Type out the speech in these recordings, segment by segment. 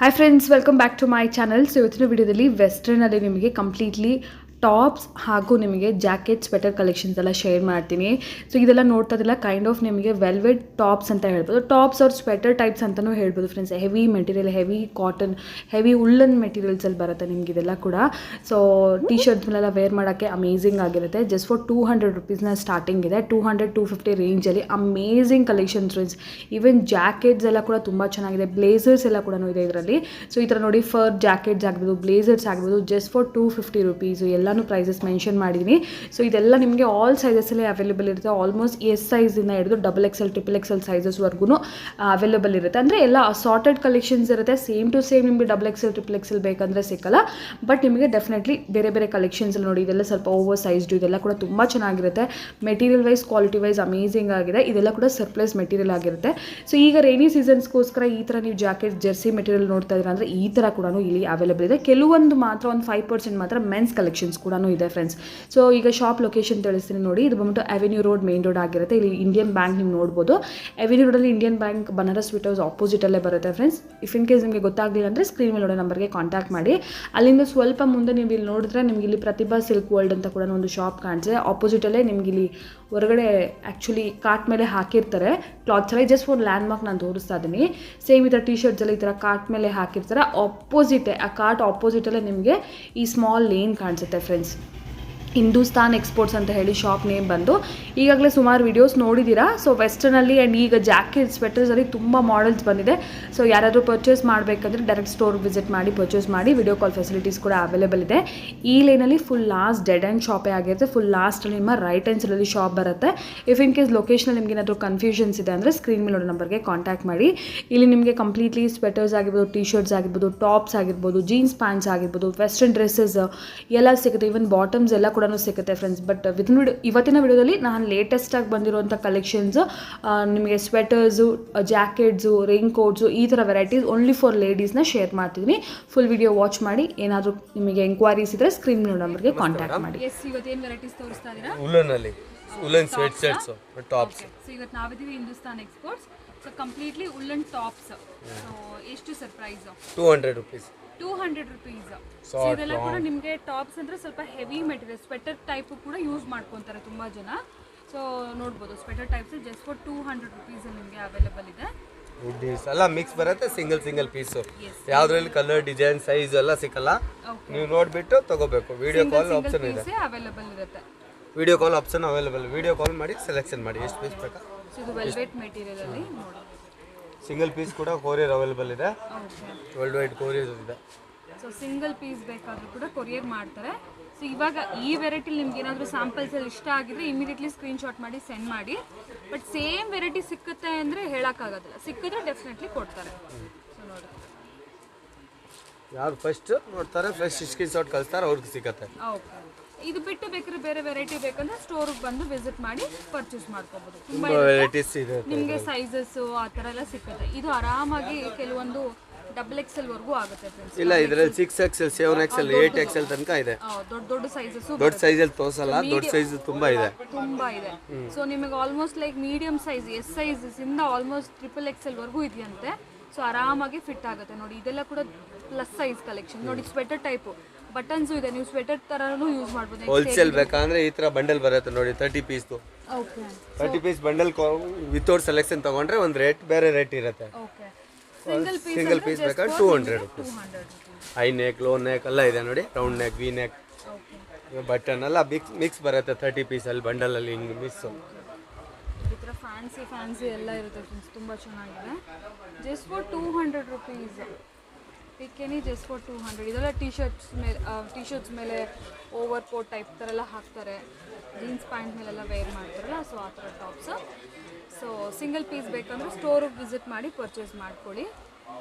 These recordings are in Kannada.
Hi friends, welcome back to my channel. So ಇವತ್ತಿನ ವಿಡಿಯೋದಲ್ಲಿ ವೆಸ್ಟರ್ನಲ್ಲಿ ನಿಮಗೆ ಕಂಪ್ಲೀಟ್ಲಿ ಟಾಪ್ಸ್ ಹಾಗೂ ನಿಮಗೆ ಜಾಕೆಟ್ ಸ್ವೆಟರ್ ಕಲೆಕ್ಷನ್ಸ್ ಎಲ್ಲ ಶೇರ್ ಮಾಡ್ತೀನಿ. ಸೊ ಇದೆಲ್ಲ ನೋಡ್ತಾ ಇದ್ದಿಲ್ಲ ಕೈಂಡ್ ಆಫ್ ನಿಮಗೆ ವೆಲ್ವೆಟ್ ಟಾಪ್ಸ್ ಅಂತ ಹೇಳ್ಬೋದು. ಟಾಪ್ಸ್ ಅವ್ರ ಸ್ವೆಟರ್ ಟೈಪ್ಸ್ ಅಂತಲೂ ಹೇಳ್ಬೋದು friends. Heavy material, heavy cotton, heavy woollen ಮೆಟೀರಿಯಲ್ಸಲ್ಲಿ ಬರುತ್ತೆ ನಿಮ್ಗೆ ಇದೆಲ್ಲ ಕೂಡ. ಸೊ ಟಿ ಶರ್ಟ್ಸ್ ಮೇಲೆಲ್ಲ ವೇರ್ ಮಾಡೋಕ್ಕೆ ಅಮೇಝಿಂಗ್ ಆಗಿರುತ್ತೆ. ಜಸ್ಟ್ ಫಾರ್ 200 ರುಪೀಸ್ನ ಸ್ಟಾರ್ಟಿಂಗ್ ಇದೆ. 200-250 ರೇಂಜಲ್ಲಿ amazing collections friends. Even jackets ಎಲ್ಲ ಕೂಡ ತುಂಬ ಚೆನ್ನಾಗಿದೆ. ಬ್ಲೇಸರ್ಸ್ ಎಲ್ಲ ಕೂಡ ಇದೆ ಇದರಲ್ಲಿ. ಸೊ ಈ ಥರ ನೋಡಿ, ಫರ್ ಜಾಕೆಟ್ಸ್ ಆಗ್ಬೋದು, ಬ್ಲೇಸರ್ಸ್ ಆಗ್ಬೋದು, ಜಸ್ಟ್ ಫಾರ್ 250 ರುಪೀಸು. ಎಲ್ಲನೂ ಪ್ರೈಸಸ್ ಮೆನ್ಷನ್ ಮಾಡಿದ್ದೀನಿ. ಸೊ ಇದೆಲ್ಲ ನಿಮಗೆ ಆಲ್ ಸೈಜಸ್ಸಲ್ಲಿ ಅವೈಲೇಬಲ್ ಇರುತ್ತೆ. ಆಲ್ಮೋಸ್ಟ್ ಎಸ್ ಸೈಜಿಂದ ಹಿಡಿದು XXL, XXL ಸೈಜಸ್ವರೆಗೂ ಅವೈಲೇಬಲ್ ಇರುತ್ತೆ. ಅಂದರೆ ಎಲ್ಲ ಅಸಾರ್ಟೆಡ್ ಕಲೆಕ್ಷನ್ಸ್ ಇರುತ್ತೆ. ಸೇಮ್ ಟು ಸೇಮ್ ನಿಮಗೆ XXL, XXL ಬೇಕಂದರೆ ಸಿಕ್ಕಲ್ಲ. ಬಟ್ ನಿಮಗೆ ಡೆಫಿನೆಟ್ಲಿ ಬೇರೆ ಬೇರೆ ಕಲೆಕ್ಷನ್ಸ್ ನೋಡಿ. ಇದೆಲ್ಲ ಸ್ವಲ್ಪ ಓವರ್ ಸೈಜ್ಡು, ಇದೆಲ್ಲ ಕೂಡ ತುಂಬ ಚೆನ್ನಾಗಿರುತ್ತೆ. Material wise, quality wise amazing ಆಗಿದೆ. ಇದೆಲ್ಲ ಕೂಡ ಸರ್ಪ್ಲಸ್ ಮೆಟೀರಿಯಲ್ ಆಗಿರುತ್ತೆ. ಸೊ ಈಗ ರೈನಿ ಸೀಸನ್ಸ್ಗೋಸ್ಕರ ಈ ಥರ ನೀವು ಜಾಕೆಟ್, ಜರ್ಸಿ ಮೆಟೀರಿಯಲ್ ನೋಡ್ತಾ ಇದ್ದೀರಾ ಅಂದರೆ ಈ ಥರ ಕೂಡ ಇಲ್ಲಿ ಅವೈಲೇಬಲ್ ಇದೆ. ಕೆಲವೊಂದು ಮಾತ್ರ, ಒಂದು 5% ಮಾತ್ರ ಮೆನ್ಸ್ ಕಲೆಕ್ಷನ್ಸ್ ಕೂಡ ಇದೆ ಫ್ರೆಂಡ್ಸ್. ಸೊ ಈಗ ಶಾಪ್ ಲೊಕೇಶನ್ ತಿಳಿಸ್ತೀನಿ ನೋಡಿ. ಇದು ಬಂದ್ಬಿಟ್ಟು ಅವೆನ್ಯೂ ರೋಡ್, ಮೇನ್ ರೋಡ್ ಆಗಿರುತ್ತೆ. ಇಲ್ಲಿ ಇಂಡಿಯನ್ ಬ್ಯಾಂಕ್ ನೀವು ನೋಡ್ಬೋದು. ಅವೆನ್ಯೂ ರೋಡಲ್ಲಿ Indian bank, Banaras sweet house ಆಪೋಸಿಟಲ್ಲೇ ಬರುತ್ತೆ ಫ್ರೆಂಡ್ಸ್. ಇಫ್ ಇನ್ ಕೇಸ್ ನಿಮಗೆ ಗೊತ್ತಾಗಲಿಲ್ಲ ಅಂದರೆ ಸ್ಕ್ರೀನ್ ಮೇಲೆ ನೋಡೋ ನಂಬರ್ಗೆ ಕಾಂಟ್ಯಾಕ್ಟ್ ಮಾಡಿ. ಅಲ್ಲಿಂದ ಸ್ವಲ್ಪ ಮುಂದೆ ನೀವು ಇಲ್ಲಿ ನೋಡಿದ್ರೆ ನಿಮಗೆ ಇಲ್ಲಿ ಪ್ರತಿಭಾ ಸಿಲ್ಕ್ ವರ್ಲ್ಡ್ ಅಂತ ಕೂಡ ಒಂದು ಶಾಪ್ ಕಾಣಿಸಿದೆ. ಆಪೋಸಿಟಲ್ಲೇ ನಿಮ್ಗೆ ಇಲ್ಲಿ ಹೊರಗಡೆ ಆ್ಯಕ್ಚುಲಿ ಕಾರ್ಟ್ ಮೇಲೆ ಹಾಕಿರ್ತಾರೆ ಕ್ಲಾತ್ಸ್ ಎಲ್ಲ. ಜಸ್ಟ್ ಒಂದು ಲ್ಯಾಂಡ್ ಮಾರ್ಕ್ ನಾನು ತೋರಿಸ್ತಾ ಇದ್ದೀನಿ. ಸೇಮ್ ಈ ಥರ ಟಿ ಶರ್ಟ್ಸ್ ಎಲ್ಲ ಈ ಥರ ಕಾರ್ಟ್ ಮೇಲೆ ಹಾಕಿರ್ತಾರೆ. ಆಪೋಸಿಟೇ, ಆ ಕಾರ್ಟ್ ಆಪೋಸಿಟಲ್ಲೇ ನಿಮಗೆ ಈ ಸ್ಮಾಲ್ ಲೇನ್ ಕಾಣಿಸುತ್ತೆ ಫ್ರೆಂಡ್ಸ್. ಹಿಂದೂಸ್ತಾನ್ ಎಕ್ಸ್ಪೋರ್ಟ್ಸ್ ಅಂತ ಹೇಳಿ ಶಾಪ್ ನೇಮ್ ಬಂದು. ಈಗಾಗಲೇ ಸುಮಾರು ವೀಡಿಯೋಸ್ ನೋಡಿದ್ದೀರಾ. ಸೊ ವೆಸ್ಟರ್ನಲ್ಲಿ ಆ್ಯಂಡ್ ಈಗ ಜಾಕೆಟ್, ಸ್ವೆಟರ್ಸಲ್ಲಿ ತುಂಬ ಮಾಡೆಲ್ಸ್ ಬಂದಿದೆ. ಸೊ ಯಾರಾದರೂ ಪರ್ಚೇಸ್ ಮಾಡಬೇಕಂದ್ರೆ ಡೈರೆಕ್ಟ್ ಸ್ಟೋರ್ ವಿಸಿಟ್ ಮಾಡಿ ಪರ್ಚೇಸ್ ಮಾಡಿ. ವಿಡಿಯೋ ಕಾಲ್ ಫೆಸಿಲಿಟೀಸ್ ಕೂಡ ಅವೈಲೇಬಲ್ ಇದೆ. ಈ ಲೈನಲ್ಲಿ ಫುಲ್ ಲಾಸ್ಟ್ ಡೆಡ್ ಆ್ಯಂಡ್ ಶಾಪೇ ಆಗಿರುತ್ತೆ. ಫುಲ್ ಲಾಸ್ಟಲ್ಲಿ ನಿಮ್ಮ ರೈಟ್ ಹ್ಯಾಂಡ್ ಸೈಡಲ್ಲಿ ಶಾಪ್ ಬರುತ್ತೆ. ಇಫ್ ಇನ್ ಕೇಸ್ ಲೊಕೇಶನಲ್ಲಿ ನಿಮಗೆ ಏನಾದರೂ ಕನ್ಫ್ಯೂಷನ್ಸ್ ಇದೆ ಅಂದರೆ ಸ್ಕ್ರೀನ್ ಮೇಲೆ ನೋಡೋ ನಂಬರ್ಗೆ ಕಾಂಟ್ಯಾಕ್ಟ್ ಮಾಡಿ. ಇಲ್ಲಿ ನಿಮಗೆ ಕಂಪ್ಲೀಟ್ಲಿ ಸ್ವೆಟರ್ಸ್ ಆಗಿರ್ಬೋದು, ಟಿ ಶರ್ಟ್ಸ್ ಆಗಿರ್ಬೋದು, ಟಾಪ್ಸ್ ಆಗಿರ್ಬೋದು, ಜೀನ್ಸ್ ಪ್ಯಾಂಟ್ಸ್ ಆಗಿರ್ಬೋದು, ವೆಸ್ಟರ್ನ್ ಡ್ರೆಸ್ಸಸ್ ಎಲ್ಲ ಸಿಗುತ್ತೆ. ಈವನ್ ಬಾಟಮ್ಸ್ ಎಲ್ಲ ಕೂಡ ಸಿಗುತ್ತೆ ಫ್ರೆಂಡ್ಸ್. ಬಟ್ ಇವತ್ತಿನ ವಿಡಿಯೋದಲ್ಲಿ ನಾನು ಲೇಟೆಸ್ಟಾಗಿ ಬಂದಿರುವಂಥ ಕಲೆಕ್ಷನ್ಸ್ ನಿಮಗೆ ಸ್ವೆಟರ್ಸು, ಜಾಕೆಟ್ಸು, ರೈನ್ ಕೋಟ್ಸು, ಈ ಥರ ವೆರೈಟೀಸ್ ಓನ್ಲಿ ಫಾರ್ ಲೇಡೀಸ್ನ ಶೇರ್ ಮಾಡ್ತಿದ್ದೀನಿ. ಫುಲ್ ವಿಡಿಯೋ ವಾಚ್ ಮಾಡಿ. ಏನಾದರೂ ನಿಮಗೆ ಎಂಕ್ವೈರೀಸ್ ಇದ್ದರೆ ಸ್ಕ್ರೀನ್ ನಂಬರ್ಗೆ ಕಾಂಟ್ಯಾಕ್ಟ್ ಮಾಡಿ. ಎಸ್, ಇವತ್ತೇನು ವೆರೈಟೀಸ್ ತೋರಿಸ್ತಾ ಇದ್ದೀರಾ? Woollen sweatshirts, tops. So ಇವತ್ತು ನಾವಿದ್ದೀವಿ Hindustan exports. So completely woollen tops. So ಎಷ್ಟು sir price? 200 rupees. 200 rupees. So ಇದೆಲ್ಲ ಕೂಡ ನಿಮಗೆ ಟಾಪ್ಸ್ ಅಂದರೆ ಸ್ವಲ್ಪ ಹೆವಿ ಮೆಟೀರಿಯಲ್, ಸ್ವೆಟರ್ ಟೈಪ್ ಕೂಡ ಯೂಸ್ ಮಾಡ್ಕೊತಾರೆ ತುಂಬ ಜನ. ಸೊ ನೋಡ್ಬೋದು sweater types just for 200 rupees ನಿಮಗೆ ಅವೈಲೇಬಲ್ ಇದೆ. ಎಲ್ಲ ಮಿಕ್ಸ್ ಬರುತ್ತೆ, ಸಿಂಗಲ್ ಪೀಸ್. ಯಾವ್ದ್ರಲ್ಲಿ ಕಲರ್, ಡಿಸೈನ್, ಸೈಜ್ ಎಲ್ಲ ಸಿಕ್ಕಲ್ಲ. ನೀವು ನೋಡ್ಬಿಟ್ಟು ತಗೋಬೇಕು. ವಿಡಿಯೋ ಕಾಲ್ ಆಪ್ಷನ್ ಇದೆ, ಅವೈಲೇಬಲ್ ಇರುತ್ತೆ. Video call option available. Video call ಮಾಡಿ ಸೆಲೆಕ್ಷನ್ ಮಾಡಿ ಎಷ್ಟು ಪೀಸ್ ಬೇಕಾ. ಸೊ ಇದು ವೆಲ್ವೆಟ್ ಮೆಟೀರಿಯಲ್ ಅಲ್ಲಿ ನೋಡಿ. ಸಿಂಗಲ್ ಪೀಸ್ ಕೂಡ ಕೊರಿಯರ್ ಅವೈಲೇಬಲ್ ಇದೆ. ವರ್ಲ್ಡ್ ವೈಡ್ ಕೊರಿಯರ್ ಇದೆ. ಸೊ ಸಿಂಗಲ್ ಪೀಸ್ ಬೇಕಾದರೂ ಕೂಡ ಕೊರಿಯರ್ ಮಾಡ್ತಾರೆ. ಸೊ ಇವಾಗ ಈ ವೆರೈಟಿ ನಿಮ್ಗೆ ಏನಾದರೂ ಸ್ಯಾಂಪಲ್ಸ್ ಅಲ್ಲಿ ಇಷ್ಟ ಆಗಿದ್ರೆ ಇಮಿಡಿಯೇಟ್ಲಿ ಸ್ಕ್ರೀನ್ಶಾಟ್ ಮಾಡಿ ಸೆಂಡ್ ಮಾಡಿ. ಬಟ್ ಸೇಮ್ ವೆರೈಟಿ ಸಿಕ್ಕುತ್ತೆ ಅಂದರೆ ಹೇಳೋಕ್ಕಾಗೋದಿಲ್ಲ. ಸಿಕ್ಕಿದ್ರೆ ಡೆಫಿನೆಟ್ಲಿ ಕೊಡ್ತಾರೆ. ಸೊ ನೋಡಿ, ಯಾರು ಫಸ್ಟ್ ನೋಡ್ತಾರೆ, ಫಸ್ಟ್ ಸ್ಕ್ರೀನ್ಶಾಟ್ ಕಳಿಸ್ತಾರೆ, ಅವ್ರಿಗೆ ಸಿಕ್ಕತ್ತೆ. ಓಕೆ, ಇದು ಬಿಟ್ಟು ಬೇಕಾದ್ರೆ ಬೇರೆ ವೆರೈಟಿ ಬೇಕಂದ್ರೆ ಸ್ಟೋರಿಗೆ ಬಂದು ವಿಸಿಟ್ ಮಾಡಿ ಪರ್ಚೇಸ್ ಮಾಡ್ಕೋಬಹುದು. ತುಂಬಾ ವೆರೈಟೀಸ್ ಇದೆ ನಿಮಗೆ. ಸೈಜಸ್ ಆ ಥರ ಎಲ್ಲ ಸಿಕ್ಕುತ್ತೆ. ಇದು ಆರಾಮಾಗಿ ಕೆಲವೊಂದು XXL ವರೆಗೂ ಆಗುತ್ತೆ ಫ್ರೆಂಡ್ಸ್. ಇಲ್ಲ, ಇದರಲ್ಲಿ 6XL, 7XL, 8XL ತನಕ ಇದೆ. ದೊಡ್ಡ ಸೈಜಸ್, ದೊಡ್ಡ ಸೈಜಲ್ಲಿ ತೋರಿಸಲ್ಲ, ದೊಡ್ಡ ಸೈಜ್ ತುಂಬಾ ಇದೆ. ಸೊ ನಿಮಗೆ almost like medium size, S sizes ಇಂದ ಆಲ್ಮೋಸ್ಟ್ XXL ವರೆಗೂ ಇದೆಯಂತೆ. ಸೊ ಆರಾಮಾಗಿ ಫಿಟ್ ಆಗುತ್ತೆ ನೋಡಿ. ಇದೆಲ್ಲ ಕೂಡ ಪ್ಲಸ್ ಸೈಜ್ ಕಲೆಕ್ಷನ್ ನೋಡಿ. ಸ್ವೆಟರ್ ಟೈಪ್ ಬಟನ್ಸ್ ಇದೆ, ನೀವು ಸ್ವೆಟರ್ ತರನು ಯೂಸ್ ಮಾಡಬಹುದು. ಹೋಲ್ಸೇಲ್ ಬೇಕಂದ್ರೆ ಈ ತರ ಬಂಡಲ್ ಬರುತ್ತೆ ನೋಡಿ, 30 piece. Okay, 30 piece bundle without selection ತಗೊಂಡ್ರೆ ಒಂದು ರೇಟ್, ಬೇರೆ ರೇಟ್ ಇರುತ್ತೆ. ಓಕೆ, ಸಿಂಗಲ್ ಪೀಸ್ ಬೇಕಾದ್ರೆ 200 rupees. High neck, low neck ಎಲ್ಲ ಇದೆ ನೋಡಿ. Round neck, V neck, button ಎಲ್ಲ ಮಿಕ್ಸ್ ಬರುತ್ತೆ 30 ಪೀಸ್ ಅಲ್ಲಿ, ಬಂಡಲ್ ಅಲ್ಲಿ ಹಿಂಗೆ ಮಿಕ್ಸ್. ಈ ಥರ ಫ್ಯಾನ್ಸಿ ಎಲ್ಲ ಇರುತ್ತೆ ಫ್ರೆಂಡ್ಸ್. ತುಂಬ ಚೆನ್ನಾಗಿದೆ. Just for 200 rupees. Pick any just for 200. ಇದೆಲ್ಲ ಟಿ ಶರ್ಟ್ಸ್ ಮೇಲೆ ಓವರ್ ಕೋಟ್ ಟೈಪ್ ಥರ ಎಲ್ಲ ಹಾಕ್ತಾರೆ. ಜೀನ್ಸ್ ಪ್ಯಾಂಟ್ ಮೇಲೆಲ್ಲ ವೇರ್ ಮಾಡ್ತಾರಲ್ಲ, ಸೊ ಆ ಥರ ಟಾಪ್ಸ್. ಸೊ ಸಿಂಗಲ್ ಪೀಸ್ ಬೇಕಂದ್ರೆ ಸ್ಟೋರಿಗೆ ವಿಸಿಟ್ ಮಾಡಿ ಪರ್ಚೇಸ್ ಮಾಡ್ಕೊಳ್ಳಿ.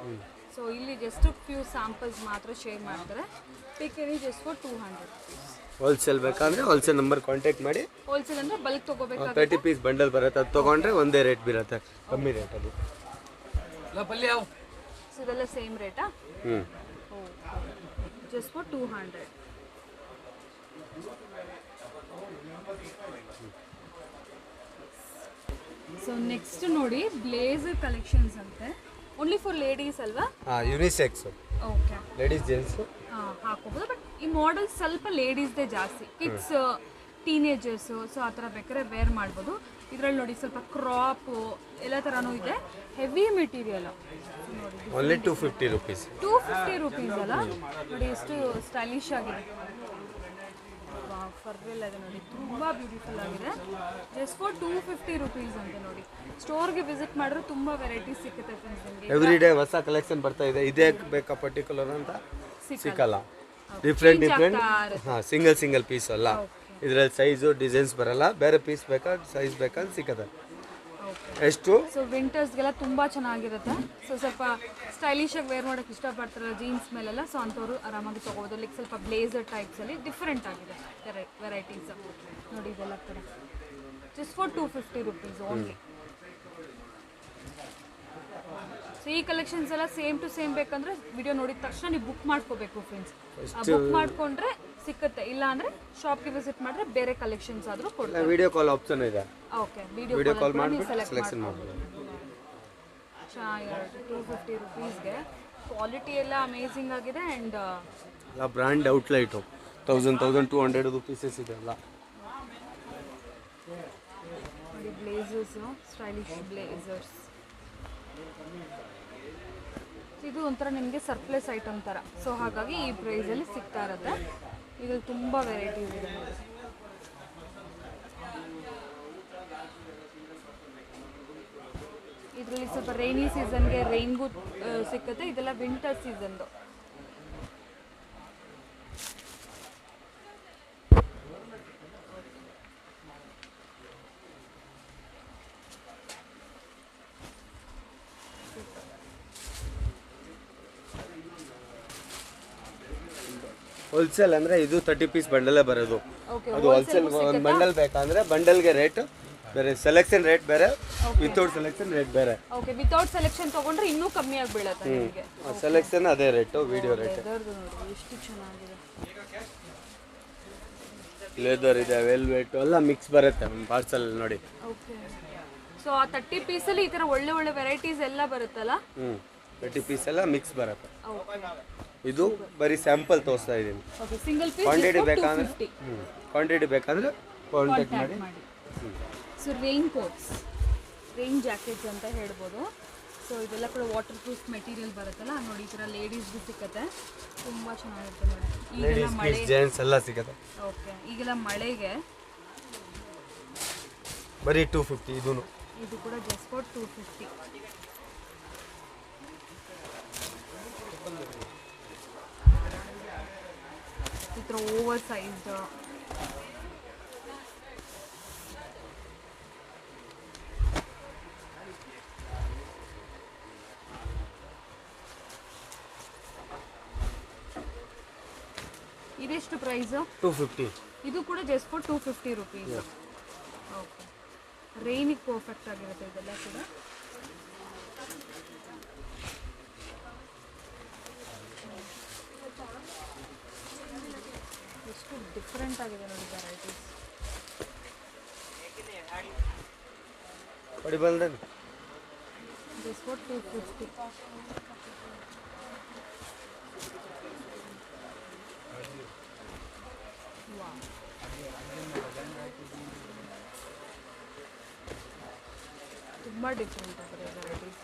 ಸೊ ಇಲ್ಲಿ ಜಸ್ಟ್ ಫ್ಯೂ ಸ್ಯಾಂಪಲ್ಸ್ ಮಾತ್ರ ಶೇರ್ ಮಾಡ್ತಾರೆ. Pick any just for 200. ಹೋಲ್ಸೇಲ್ ಬೇಕಂದ್ರೆ ಹೋಲ್ಸೇಲ್ ನಂಬರ್ ಕಾಂಟ್ಯಾಕ್ಟ್ ಮಾಡಿ. ಹೋಲ್ಸೇಲ್ ಅಂದರೆ ಬಲ್ಕ್ ತೊಗೋಬೇಕಾಗುತ್ತೆ. 30 ಪೀಸ್ ಬಂಡಲ್ ಬರುತ್ತೆ, ಅದು ತೊಗೊಂಡ್ರೆ ಒಂದೇ ರೇಟ್ ಬೀರುತ್ತೆ, ಕಮ್ಮಿ ರೇಟ್ ಅದು. ಸೊ ಇದೆಲ್ಲ ಸೇಮ್ ರೇಟಾ? Just for 200. ಸೊ ನೆಕ್ಸ್ಟ್ ನೋಡಿ, ಬ್ಲೇಸರ್ ಕಲೆಕ್ಷನ್ಸ್ ಅಂತೆ. ಓನ್ಲಿ ಫಾರ್ ಲೇಡೀಸ್ ಅಲ್ವಾ? ಯುನಿಸೆಕ್ಸ್, ಓಕೆ, ಲೇಡೀಸ್ ಜೆಂಟ್ಸ್ ಹಾಕೋಬೋದು. ಬಟ್ ಈ ಮಾಡೆಲ್ ಸ್ವಲ್ಪ ಲೇಡೀಸ್ದೇ ಜಾಸ್ತಿ, ಕಿಡ್ಸ್ ಟೀನೇಜರ್ಸು, ಸೊ ಆ ಥರ ಬೇಕಾದ್ರೆ ವೇರ್ ಮಾಡ್ಬೋದು. ಇದರಲ್ಲಿ ನೋಡಿ ಸ್ವಲ್ಪ ಕ್ರಾಪು ಎಲ್ಲ ಥರನೂ ಇದೆ. ಹೆವಿ ಮೆಟೀರಿಯಲ್ ನೋಡಿ, ಓನ್ಲಿ 250 rupees. 250 rupees ಅಲ್ಲ? ನೋಡಿ ಎಷ್ಟು ಸ್ಟೈಲಿಶ್ ಆಗಿದೆ. ಫರ್ವೆಲ್ ಇದೆ ನೋಡಿ, ತುಂಬ ಬ್ಯೂಟಿಫುಲ್ ಆಗಿದೆ. ಜಸ್ಟ್ ಫಾರ್ 250 rupees ಅಂತ ನೋಡಿ. ಸ್ಟೋರ್ಗೆ ವಿಸಿಟ್ ಮಾಡಿದ್ರೆ ತುಂಬ ವೆರೈಟೀಸ್ ಸಿಗುತ್ತೆ ಫ್ರೆಂಡ್ಸ್ ನಿಮಗೆ. ಎವ್ರಿ ಡೇ ಹೊಸ ಕಲೆಕ್ಷನ್ ಬರ್ತಾ ಇದೆ. ಇದೇ ಬೇಕಾ ಪರ್ಟಿಕ್ಯುಲರ್ ಅಂತ ಸಿಕ್ಕಲ್ಲ. ಡಿಫ್ರೆಂಟ್ ಸಿಂಗಲ್ ಪೀಸ್ ಅಲ್ಲ. ಇದರಲ್ಲಿ ಸೈಜು ಡಿಸೈನ್ಸ್ ಬರಲ್ಲ. ಬೇರೆ ಪೀಸ್ ಬೇಕಾ ಸೈಜ್ ಬೇಕಾ ಸಿಕ್ಕತ್ತೆ. ಎಷ್ಟು? ಸೊ ವಿಂಟರ್ಸ್ಗೆಲ್ಲ ತುಂಬ ಚೆನ್ನಾಗಿರುತ್ತೆ. ಸೊ ಸ್ವಲ್ಪ ಸ್ಟೈಲಿಶ್ ಆಗಿ ವೇರ್ ಮಾಡೋಕ್ಕೆ ಇಷ್ಟಪಡ್ತಾರಲ್ಲ ಜೀನ್ಸ್ ಮೇಲೆಲ್ಲ, ಸೊ ಅಂಥವ್ರು ಆರಾಮಾಗಿ ತೊಗೋಬೋದು. ಲೈಕ್ ಸ್ವಲ್ಪ ಬ್ಲೇಸರ್ ಟೈಪ್ಸಲ್ಲಿ ಡಿಫ್ರೆಂಟ್ ಆಗಿದೆ ವೆರೈಟೀಸ್ ನೋಡಿ. ಇದೆಲ್ಲ ಕೂಡ just for 250 rupees only. So ಈ ಕಲೆಕ್ಷನ್ಸ್ ಎಲ್ಲ ಸೇಮ್ ಟು ಸೇಮ್ ಬೇಕಂದ್ರೆ ವಿಡಿಯೋ ನೋಡಿದ ತಕ್ಷಣ ನೀವು ಬುಕ್ ಮಾಡ್ಕೋಬೇಕು ಫ್ರೆಂಡ್ಸ್. ಬುಕ್ ಮಾಡ್ಕೊಂಡ್ರೆ ಸಿಕ್ಕತ್ತೆ, ಇಲ್ಲ ಅಂದ್ರೆ ಶಾಪ್ಗೆ ವಿಸಿಟ್ ಮಾಡಿದ್ರೆ ಬೇರೆ ಕಲೆಕ್ಷನ್ಸ್ ಆದರೂ ಕೊಡ್ತಾರೆ. ವಿಡಿಯೋ ಕಾಲ್ ಆಪ್ಷನ್ ಇದೆ. ಓಕೆ, ವಿಡಿಯೋ ಕಾಲ್ ಮಾಡಿ ಸೆಲೆಕ್ಷನ್ ಮಾಡ್ಬೋದು. ಚೆನ್ನಾಗಿರುತ್ತೆ. 250 rupeesಗೆ ಕ್ವಾಲಿಟಿ ಎಲ್ಲ ಅಮೇಝಿಂಗ್ ಆಗಿದೆ. ಆ್ಯಂಡ್ ಎಲ್ಲ ಬ್ರ್ಯಾಂಡ್ ಔಟ್ಲೈಟು 1200 rupees ಇದೆ ಅಲ್ಲ. ನೋಡಿ ಬ್ಲೇಸರ್ಸು, ಸ್ಟೈಲಿಶ್ ಬ್ಲೇಸರ್ಸ್. ಇದು ಒಂಥರ ನಿಮಗೆ ಸರ್ಪ್ಲಸ್ ಐಟಮ್ ಥರ, ಸೊ ಹಾಗಾಗಿ ಈ ಪ್ರೈಸಲ್ಲಿ ಸಿಗ್ತಾ ಇರುತ್ತೆ. ಇದ್ರಲ್ಲಿ ತುಂಬ ವೆರೈಟೀಸ್ ಇದೆ ನೋಡಿ. ಇದರಲ್ಲಿ ಸ್ವಲ್ಪ ರೈನಿ ಸೀಸನ್ಗೆ ರೈನ್ಗೂ ಸಿಕ್ಕುತ್ತೆ. ಇದೆಲ್ಲ ವಿಂಟರ್ ಸೀಸನ್ದು. ಹೋಲ್ಸೇಲ್ ಅಂದರೆ ಇದು 30 ಪೀಸ್ ಬಂಡಲೇ ಬರೋದು. ಅದು ಹೋಲ್ಸೇಲ್ ಒಂದು ಬಂಡಲ್ ಬೇಕಂದ್ರೆ ಬಂಡಲ್ಗೆ ರೇಟ್ ಬೇರೆ, ಸೆಲೆಕ್ಷನ್ ರೇಟ್ ಬೇರೆ, ವಿತೌಟ್ ಸೆಲೆಕ್ಷನ್ ರೇಟ್ ಬೇರೆ. ಓಕೆ, ವಿತೌಟ್ ಸೆಲೆಕ್ಷನ್ ತಗೊಂಡ್ರೆ ಇನ್ನೂ ಕಮ್ಮಿ ಆಗಿ ಬೀಳುತ್ತೆ ನಿಮಗೆ. ಸೆಲೆಕ್ಷನ್ ಅದೇ ರೇಟು, ವಿಡಿಯೋ ರೇಟ್. ಎಷ್ಟು ಚೆನ್ನಾಗಿದೆ. ಲೆದರ್ ಇದೆ, ವೆಲ್ವೆಟ್ ಎಲ್ಲ ಮಿಕ್ಸ್ ಬರುತ್ತೆ ಒಂದು ಪಾರ್ಸಲ್ ನೋಡಿ. ಓಕೆ, ಸೊ ಆ 30 ಪೀಸಲ್ಲಿ ಈ ಥರ ಒಳ್ಳೆ ಒಳ್ಳೆ ವೆರೈಟೀಸ್ ಎಲ್ಲ ಬರುತ್ತಲ್ಲ. 30 ಪೀಸ್ ಎಲ್ಲ ಮಿಕ್ಸ್ ಬರುತ್ತೆ. ಇದು ಬರೀ ಸ್ಯಾಂಪಲ್ ತೋರಿಸ್ತಾ ಇದ್ದೀನಿ. ಓಕೆ, ಸಿಂಗಲ್ ಪೀಸ್ ಕ್ವಾಂಟಿಟಿ ಬೇಕಂದ್ರೆ ಕ್ವಾಂಟಿಟಿ ಬೇಕಂದ್ರೆ ಕಾಂಟ್ಯಾಕ್ಟ್ ಮಾಡಿ. So rain quotes, rain jackets ಅಂತ ಹೇಳ್ಬೋದು. ಸೊ ಇದೆಲ್ಲ ಕೂಡ ವಾಟರ್ ಪ್ರೂಫ್ ಮೆಟೀರಿಯಲ್ ಬರುತ್ತಲ್ಲ ನೋಡಿ. ಈ ಥರ ಲೇಡೀಸ್ಗೂ ಸಿಕ್ಕತ್ತೆ, ತುಂಬ ಚೆನ್ನಾಗಿರುತ್ತೆ ನೋಡಿ. ಈಗೆಲ್ಲ ಮಳೆ, ಜೆಂಟ್ಸ್ ಎಲ್ಲ ಸಿಗುತ್ತೆ. ಓಕೆ, ಈಗೆಲ್ಲ ಮಳೆಗೆ ಬರೀ 250. ಇದು ಕೂಡ ಜಸ್ಟ್ ಫಾರ್ 250. ಈ ಥರ ಓವರ್ ಸೈಜ್ಡ್ ಇದೆಷ್ಟು ಪ್ರೈಸ್? 250. ಇದು ಕೂಡ ಜಸ್ಟ್ ಫಾರ್ 250 rupees. ಓಕೆ, ರೈನಿಗೆ ಪರ್ಫೆಕ್ಟ್ ಆಗಿರುತ್ತೆ ಇದೆಲ್ಲ ಕೂಡ. ಎಷ್ಟು ಡಿಫ್ರೆಂಟ್ ಆಗಿದೆ ನೋಡಿ ವೆರೈಟೀಸ್. ಬಡಿ ಬಂದ್ರೆ ಜಸ್ಟ್ ಫಾರ್ 250. ತುಂಬ ಡಿಫ್ರೆಂಟ್ ಆಗಿದೆ varieties.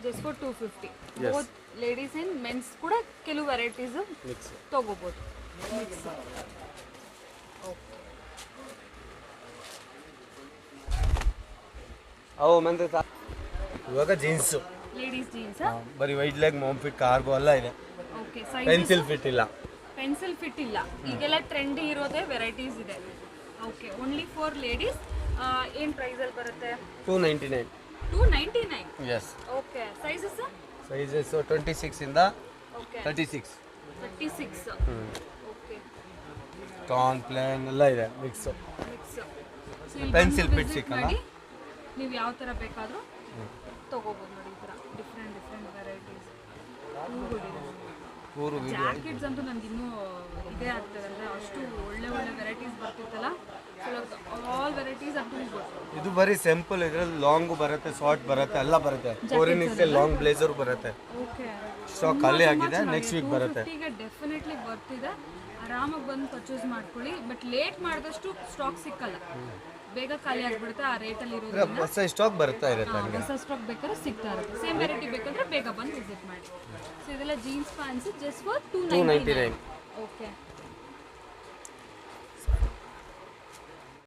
Just for 250. Both ladies and mens ಕೂಡ ಕೆಲವು ವೆರೈಟೀಸು ತೊಗೋಬೋದು ಮಿಕ್ಸ್. ಅವು ಮಂದಿ ಇವಾಗ ಜೀನ್ಸು, ಲೇಡೀಸ್ ಜೀನ್ಸ್, ಬರೀ wide leg, mom fit, cargo ಎಲ್ಲ ಇದೆ. ಓಕೆ, ಪೆನ್ಸಿಲ್ ಫಿಟ್ ಇಲ್ಲ. ಪೆನ್ಸಿಲ್ ಫಿಟ್ ಇಲ್ಲ. ಈಗೆಲ್ಲ ಟ್ರೆಂಡಿ ಇರೋದೇ ವೆರೈಟೀಸ್ ಇದೆ. Okay, only for ladies. ಏನು ಪ್ರೈಸಲ್ಲಿ ಬರುತ್ತೆ? 299. 299. ಎಸ್. Okay, sizes? ಸೈಜಸ್ 26 ಇಂದ 36. 36. ಓಕೆ, ಟಾನ್ ಪ್ಲೇನ್ ಎಲ್ಲ ಇದೆ ಮಿಕ್ಸ್. ಪೆನ್ಸಿಲ್ ಪಿಟ್ ಸಿಕ್ಕಲ್ಲ. ನೀವು ಯಾವ ಥರ ಬೇಕಾದರೂ ತೊಗೋಬೋದು ನೋಡಿ. ಈ ಥರ ಡಿಫ್ರೆಂಟ್ ವೆರೈಟೀಸ್. ಜಾಕೆಟ್ಸ್ ಅಂತೂ ನನಗೆ ಇನ್ನೂ ಇದೇ ಆಗ್ತದೆ, ಅಂದರೆ ಅಷ್ಟು ಒಳ್ಳೆ ವೆರೈಟೀಸ್ ಬರ್ತಿತ್ತಲ್ಲ. All varieties are too good. ಇದು ಬರೀ ಸಿಂಪಲ್, ಇದ್ರಲ್ಲಿ ಲಾಂಗ್ ಬರುತ್ತೆ, ಶಾರ್ಟ್ ಬರುತ್ತೆ, ಎಲ್ಲ ಬರುತ್ತೆ. 4 ಇಂಚ್ ಲಾಂಗ್ ಬ್ಲೇಸರ್ ಬರುತ್ತೆ. ಓಕೆ, ಸ್ಟಾಕ್ ಖಾಲಿ ಆಗಿದೆ, ನೆಕ್ಸ್ಟ್ ವೀಕ್ ಬರುತ್ತೆ. ಈಗ ಡೆಫಿನೆಟ್ಲಿ ಬರ್ತಿದೆ, ಆರಾಮಾಗಿ ಬಂದು ಪರ್ಚೇಸ್ ಮಾಡ್ಕೊಳ್ಳಿ. ಬಟ್ ಲೇಟ್ ಮಾಡಿದಷ್ಟು ಸ್ಟಾಕ್ ಸಿಕ್ಕಲ್ಲ, ಬೇಗ ಖಾಲಿ ಆಗಿಬಿಡುತ್ತೆ ಆ ರೇಟಲ್ಲಿ ಇರೋದ್ರಿಂದ. ಹೊಸ ಸ್ಟಾಕ್ ಬರ್ತಾ ಇರುತ್ತೆ. ಹೊಸ ಸ್ಟಾಕ್ ಬೇಕಾದ್ರೆ ಸಿಗ್ತಾ ಇರುತ್ತೆ. ಸೇಮ್ ವೆರೈಟಿ ಬೇಕಂದ್ರೆ ಬೇಗ ಬಂದು ವಿಸಿಟ್ ಮಾಡಿ. ಸೊ ಇದೆಲ್ಲ jeans pants just for 299. Okay.